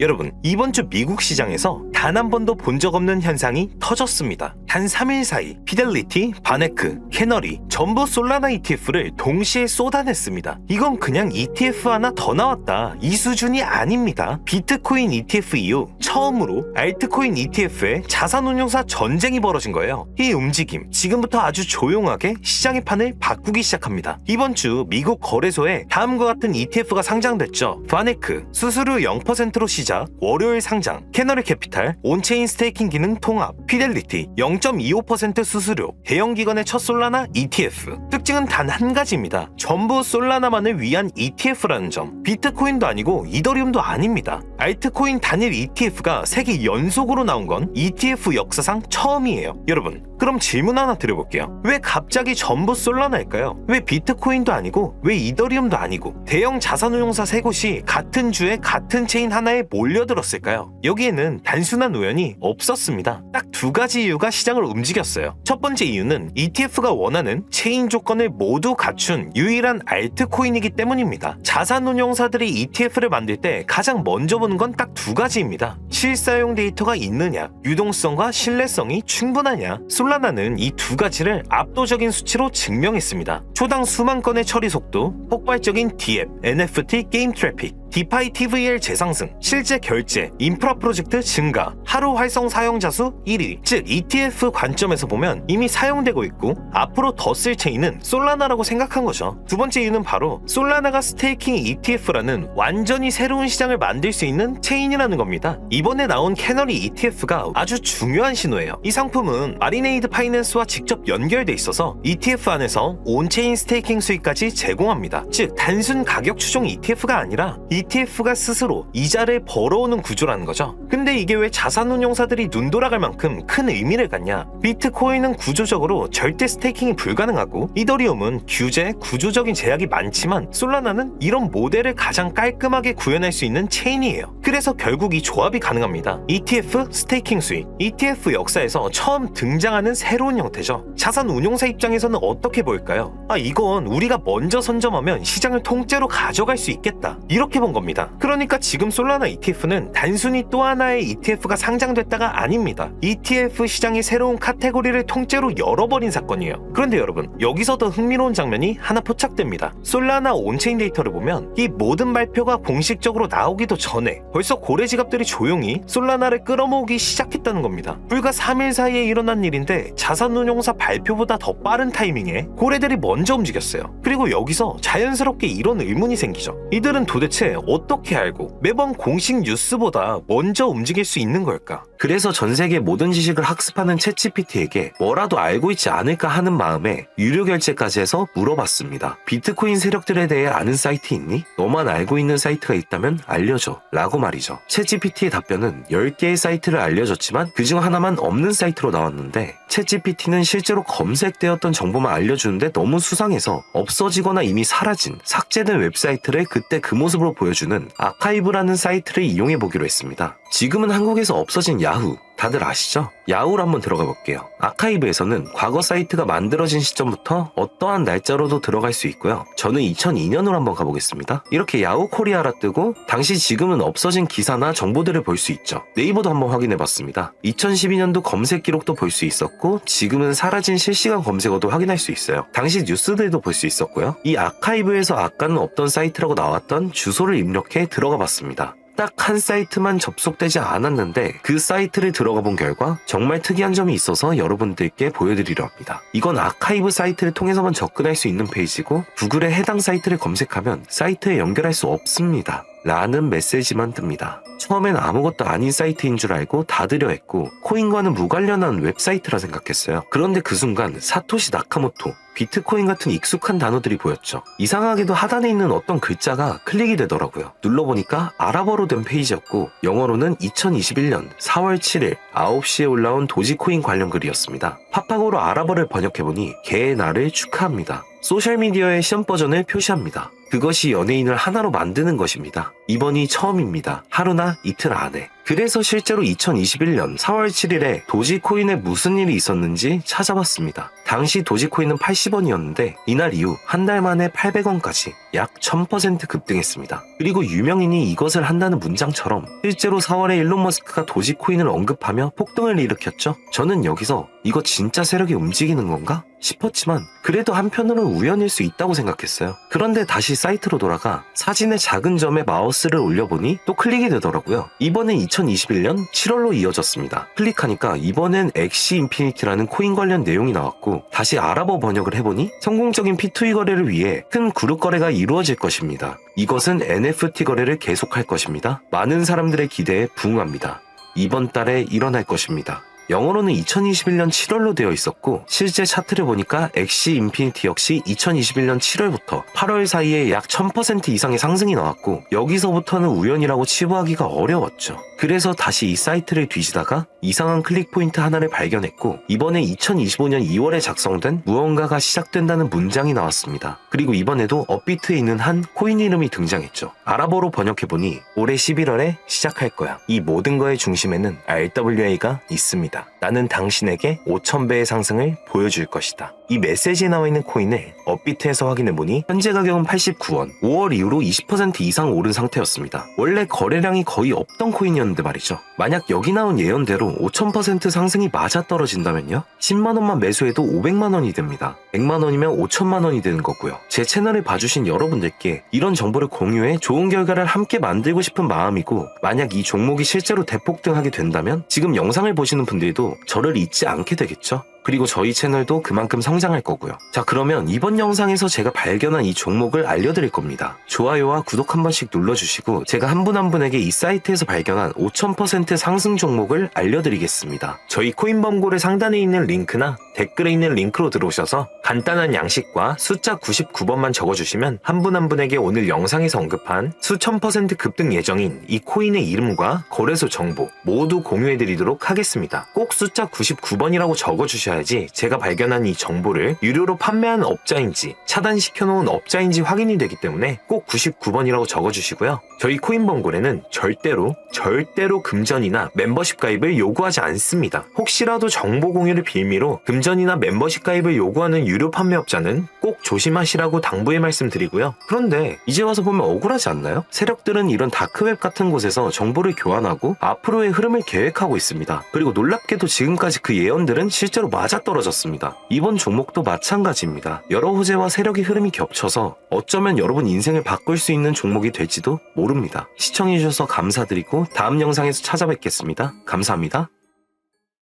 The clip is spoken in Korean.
여러분, 이번 주 미국 시장에서 단 한 번도 본 적 없는 현상이 터졌습니다. 단 3일 사이 피델리티, 바네크, 캐너리 전부 솔라나 ETF를 동시에 쏟아냈습니다. 이건 그냥 ETF 하나 더 나왔다 이 수준이 아닙니다. 비트코인 ETF 이후 처음으로 알트코인 ETF에 자산운용사 전쟁이 벌어진 거예요. 이 움직임 지금부터 아주 조용하게 시장의 판을 바꾸기 시작합니다. 이번 주 미국 거래소에 다음과 같은 ETF가 상장됐죠. 바네크 수수료 0%로 시작, 월요일 상장, 캐너리 캐피탈, 온체인 스테이킹 기능 통합, 피델리티 0.25% 수수료, 대형 기관의 첫 솔라나 ETF. 특징은 단 한 가지입니다. 전부 솔라나만을 위한 ETF라는 점. 비트코인도 아니고 이더리움도 아닙니다. 알트코인 단일 ETF가 3개 연속으로 나온 건 ETF 역사상 처음이에요. 여러분, 그럼 질문 하나 드려볼게요. 왜 갑자기 전부 솔라나일까요? 왜 비트코인도 아니고 왜 이더리움도 아니고 대형 자산운용사 3곳이 같은 주에 같은 체인 하나에 몰려들었을까요? 여기에는 단순한 우연이 없었습니다. 딱 2가지 이유가 시장을 움직였어요. 첫 번째 이유는 ETF가 원하는 체인 조건을 모두 갖춘 유일한 알트코인이기 때문입니다. 자산운용사들이 ETF를 만들 때 가장 먼저 보는 건 딱 2가지입니다. 실사용 데이터가 있느냐, 유동성과 신뢰성이 충분하냐. 솔라나는 이 2가지를 압도적인 수치로 증명했습니다. 초당 수만 건의 처리 속도, 폭발적인 DApp, NFT 게임 트래픽, 디파이 TVL 재상승, 실제 결제, 인프라 프로젝트 증가, 하루 활성 사용자 수 1위. 즉 ETF 관점에서 보면 이미 사용되고 있고 앞으로 더 쓸 체인은 솔라나라고 생각한 거죠. 두 번째 이유는 바로 솔라나가 스테이킹 ETF라는 완전히 새로운 시장을 만들 수 있는 체인이라는 겁니다. 이번에 나온 캐너리 ETF가 아주 중요한 신호예요. 이 상품은 아리네이드 파이낸스와 직접 연결돼 있어서 ETF 안에서 온체인 스테이킹 수익까지 제공합니다. 즉 단순 가격 추종 ETF가 아니라 ETF가 스스로 이자를 벌어오는 구조라는 거죠. 근데 이게 왜 자산운용사들이 눈 돌아갈 만큼 큰 의미를 갖냐? 비트코인은 구조적으로 절대 스테이킹이 불가능하고 이더리움은 규제, 구조적인 제약이 많지만 솔라나는 이런 모델을 가장 깔끔하게 구현할 수 있는 체인이에요. 그래서 결국 이 조합이 가능합니다. ETF, 스테이킹 수익. ETF 역사에서 처음 등장하는 새로운 형태죠. 자산운용사 입장에서는 어떻게 보일까요? 이건 우리가 먼저 선점하면 시장을 통째로 가져갈 수 있겠다. 이렇게 본 겁니다. 그러니까 지금 솔라나 ETF는 단순히 또 하나의 ETF가 상장됐다가 아닙니다. ETF 시장의 새로운 카테고리를 통째로 열어버린 사건이에요. 그런데 여러분, 여기서 더 흥미로운 장면이 하나 포착됩니다. 솔라나 온체인 데이터를 보면 이 모든 발표가 공식적으로 나오기도 전에 벌써 고래 지갑들이 조용히 솔라나를 끌어모으기 시작했다는 겁니다. 불과 3일 사이에 일어난 일인데 자산운용사 발표보다 더 빠른 타이밍에 고래들이 먼저 움직였어요. 그리고 여기서 자연스럽게 이런 의문이 생기죠. 이들은 도대체 어떻게 알고 매번 공식 뉴스보다 먼저 움직일 수 있는 걸까? 그래서 전 세계 모든 지식을 학습하는 챗GPT에게 뭐라도 알고 있지 않을까 하는 마음에 유료 결제까지 해서 물어봤습니다. 비트코인 세력들에 대해 아는 사이트 있니? 너만 알고 있는 사이트가 있다면 알려줘 라고 말이죠. 챗GPT의 답변은 10개의 사이트를 알려줬지만 그중 하나만 없는 사이트로 나왔는데 챗GPT는 실제로 검색되었던 정보만 알려주는데 너무 수상해서 없어지거나 이미 사라진 삭제된 웹사이트를 그때 그 모습으로 보여주는 아카이브라는 사이트를 이용해보기로 했습니다. 지금은 한국에서 없어진 야후 다들 아시죠? 야후로 한번 들어가 볼게요. 아카이브에서는 과거 사이트가 만들어진 시점부터 어떠한 날짜로도 들어갈 수 있고요. 저는 2002년으로 한번 가보겠습니다. 이렇게 야후 코리아라 뜨고 당시 지금은 없어진 기사나 정보들을 볼 수 있죠. 네이버도 한번 확인해봤습니다. 2012년도 검색 기록도 볼 수 있었고 지금은 사라진 실시간 검색어도 확인할 수 있어요. 당시 뉴스들도 볼 수 있었고요. 이 아카이브에서 아까는 없던 사이트라고 나왔던 주소를 입력해 들어가 봤습니다. 딱 한 사이트만 접속되지 않았는데 그 사이트를 들어가 본 결과 정말 특이한 점이 있어서 여러분들께 보여드리려 합니다. 이건 아카이브 사이트를 통해서만 접근할 수 있는 페이지고 구글에 해당 사이트를 검색하면 사이트에 연결할 수 없습니다. 라는 메시지만 뜹니다. 처음엔 아무것도 아닌 사이트인 줄 알고 닫으려 했고 코인과는 무관련한 웹사이트라 생각했어요. 그런데 그 순간 사토시 나카모토, 비트코인 같은 익숙한 단어들이 보였죠. 이상하게도 하단에 있는 어떤 글자가 클릭이 되더라고요. 눌러보니까 아랍어로 된 페이지였고 영어로는 2021년 4월 7일 9시에 올라온 도지코인 관련 글이었습니다. 파파고로 아랍어를 번역해보니 개의 날을 축하합니다. 소셜미디어의 시험 버전을 표시합니다. 그것이 연예인을 하나로 만드는 것입니다. 이번이 처음입니다. 하루나 이틀 안에. 그래서 실제로 2021년 4월 7일에 도지코인에 무슨 일이 있었는지 찾아봤습니다. 당시 도지코인은 80원이었는데 이날 이후 한 달 만에 800원까지 약 1000% 급등했습니다. 그리고 유명인이 이것을 한다는 문장처럼 실제로 4월에 일론 머스크가 도지코인을 언급하며 폭등을 일으켰죠. 저는 여기서 이거 진짜 세력이 움직이는 건가? 싶었지만 그래도 한편으로는 우연일 수 있다고 생각했어요. 그런데 다시 사이트로 돌아가 사진의 작은 점에 마우스를 올려보니 또 클릭이 되더라고요. 이번엔 2021년 7월로 이어졌습니다. 클릭하니까 이번엔 엑시 인피니티라는 코인 관련 내용이 나왔고 다시 아랍어 번역을 해보니 성공적인 P2E 거래를 위해 큰 그룹 거래가 이루어질 것입니다. 이것은 NFT 거래를 계속할 것입니다. 많은 사람들의 기대에 부응합니다. 이번 달에 일어날 것입니다. 영어로는 2021년 7월로 되어 있었고 실제 차트를 보니까 엑시 인피니티 역시 2021년 7월부터 8월 사이에 약 1000% 이상의 상승이 나왔고 여기서부터는 우연이라고 치부하기가 어려웠죠. 그래서 다시 이 사이트를 뒤지다가 이상한 클릭 포인트 하나를 발견했고 이번에 2025년 2월에 작성된 무언가가 시작된다는 문장이 나왔습니다. 그리고 이번에도 업비트에 있는 한 코인 이름이 등장했죠. 아랍어로 번역해보니 올해 11월에 시작할 거야. 이 모든 거의 중심에는 RWA가 있습니다. 나는 당신에게 5000배의 상승을 보여줄 것이다. 이 메시지에 나와 있는 코인을 업비트에서 확인해보니 현재 가격은 89원, 5월 이후로 20% 이상 오른 상태였습니다. 원래 거래량이 거의 없던 코인이었는데 말이죠. 만약 여기 나온 예언대로 5000% 상승이 맞아떨어진다면요? 10만원만 매수해도 500만원이 됩니다. 100만원이면 5천만원이 되는 거고요. 제 채널을 봐주신 여러분들께 이런 정보를 공유해 좋은 결과를 함께 만들고 싶은 마음이고 만약 이 종목이 실제로 대폭등하게 된다면 지금 영상을 보시는 분들도 저를 잊지 않게 되겠죠? 그리고 저희 채널도 그만큼 성장할 거고요. 자, 그러면 이번 영상에서 제가 발견한 이 종목을 알려드릴 겁니다. 좋아요와 구독 한 번씩 눌러주시고 제가 한 분 한 분에게 이 사이트에서 발견한 5000% 상승 종목을 알려드리겠습니다. 저희 코인범고래 상단에 있는 링크나 댓글에 있는 링크로 들어오셔서 간단한 양식과 숫자 99번만 적어주시면 한 분 한 분에게 오늘 영상에서 언급한 수천 % 급등 예정인 이 코인의 이름과 거래소 정보 모두 공유해드리도록 하겠습니다. 꼭 숫자 99번이라고 적어주셔야 제가 발견한 이 정보를 유료로 판매하는 업자인지 차단시켜놓은 업자인지 확인이 되기 때문에 꼭 99번이라고 적어주시고요. 저희 코인범고래는 절대로 금전이나 멤버십 가입을 요구하지 않습니다. 혹시라도 정보 공유를 빌미로 금전이나 멤버십 가입을 요구하는 유료 판매업자는 꼭 조심하시라고 당부의 말씀드리고요. 그런데 이제 와서 보면 억울하지 않나요? 세력들은 이런 다크웹 같은 곳에서 정보를 교환하고 앞으로의 흐름을 계획하고 있습니다. 그리고 놀랍게도 지금까지 그 예언들은 실제로 맞아떨어졌습니다. 이번 종목도 마찬가지입니다. 여러 호재와 세력의 흐름이 겹쳐서 어쩌면 여러분 인생을 바꿀 수 있는 종목이 될지도 모릅니다. 시청해주셔서 감사드리고 다음 영상에서 찾아뵙겠습니다. 감사합니다.